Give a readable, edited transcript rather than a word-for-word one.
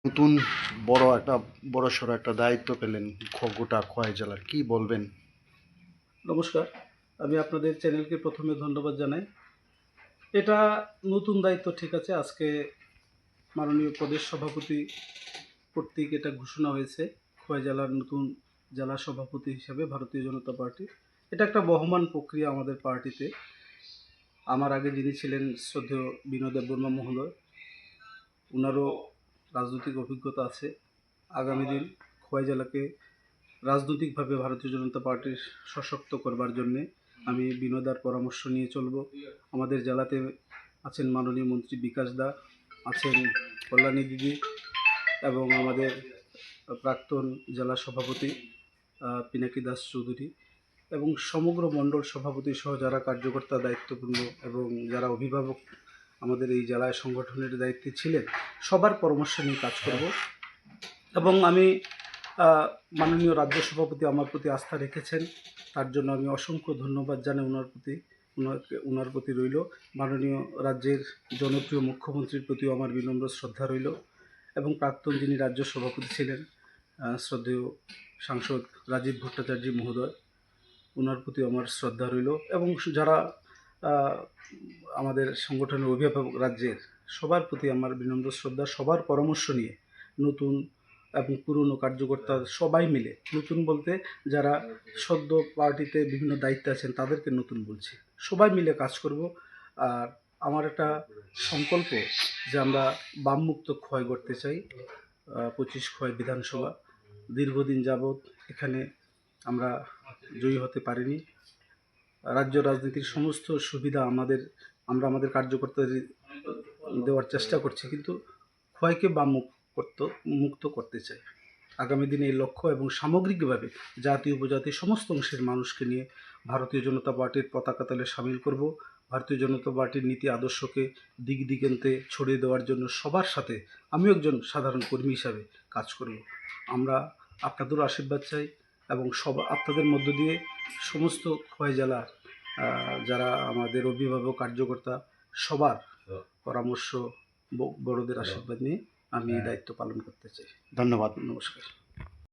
নতুন বড়সড় একটা দায়িত্ব পেলেন গোটা খোয়াই জেলার, কি বলবেন? নমস্কার, আমি আপনাদের চ্যানেলকে প্রথমে ধন্যবাদ জানাই। এটা নতুন দায়িত্ব, ঠিক আছে। আজকে মাননীয় প্রদেশ সভাপতি কর্তৃক এটা ঘোষণা হয়েছে, খোয়াই জেলার নতুন জেলা সভাপতি হিসাবে ভারতীয় জনতা পার্টি। এটা একটা বহমান প্রক্রিয়া আমাদের পার্টিতে। আমার আগে যিনি ছিলেন শ্রদ্ধেয় বিনোদ দেববর্মা মহোদয়, ওনারও রাজনৈতিক অভিজ্ঞতা আছে। আগামী দিন খোয়াই জেলাকে রাজনৈতিকভাবে ভারতীয় জনতা পার্টির সশক্ত করবার জন্যে আমি বিনোদার পরামর্শ নিয়ে চলব। আমাদের জেলাতে আছেন মাননীয় মন্ত্রী বিকাশ দা, আছেন কল্যাণী দিদি, এবং আমাদের প্রাক্তন জেলা সভাপতি পিনাকি দাস চৌধুরী, এবং সমগ্র মণ্ডল সভাপতি সহ যারা কার্যকর্তা দায়িত্বপূর্ণ এবং যারা অভিভাবক আমাদের এই জেলায় সংগঠনের দায়িত্বে ছিলেন, সবার পরামর্শ নিয়ে কাজ করব। এবং আমি মাননীয় রাজ্য সভাপতি আমার প্রতি আস্থা রেখেছেন, তার জন্য আমি অসংখ্য ধন্যবাদ জানাই ওনার প্রতি রইল। মাননীয় রাজ্যের জনপ্রিয় মুখ্যমন্ত্রীর প্রতিও আমার বিনম্র শ্রদ্ধা রইল, এবং প্রাক্তন যিনি রাজ্য সভাপতি ছিলেন শ্রদ্ধেয় সাংসদ রাজীব ভট্টাচার্য মহোদয়, ওনার প্রতি আমার শ্রদ্ধা রইল, এবং যারা আমাদের সংগঠনের অভিভাবক রাজ্যের, সবার প্রতি আমার বিনম্র শ্রদ্ধা। সবার পরামর্শ নিয়ে নতুন এবং পুরনো কার্যকর্তা সবাই মিলে, নতুন বলতে যারা সদ্য পার্টিতে বিভিন্ন দায়িত্বে আছেন তাদেরকে নতুন বলছি, সবাই মিলে কাজ করব। আর আমার একটা সংকল্প যে আমরা বামমুক্ত খোয়াই করতে চাই। 25 খোয়াই বিধানসভা, দীর্ঘদিন যাবৎ এখানে আমরা জয়ী হতে পারিনি। রাজ্য রাজনীতির সমস্ত সুবিধা আমরা আমাদের কার্যকর্তাদের দেওয়ার চেষ্টা করছি, কিন্তু খোয়াইকে মুক্ত করতে চাই। আগামী দিনে এই লক্ষ্য এবং সামগ্রিকভাবে জাতি উপজাতি সমস্ত অংশের মানুষকে নিয়ে ভারতীয় জনতা পার্টির পতাকা তলে সামিল করব। ভারতীয় জনতা পার্টির নীতি আদর্শকে দিক দিগন্তে ছড়িয়ে দেওয়ার জন্য সবার সাথে আমিও একজন সাধারণ কর্মী হিসাবে কাজ করব। আমরা আপনাদেরও আশীর্বাদ চাই, এবং আপনাদের মধ্য দিয়ে সমস্ত খোয়াই জেলার যারা আমাদের অভিভাবক কার্যকর্তা, সবার পরামর্শ, বড়দের আশীর্বাদ নিয়ে আমি এই দায়িত্ব পালন করতে চাই। ধন্যবাদ। নমস্কার।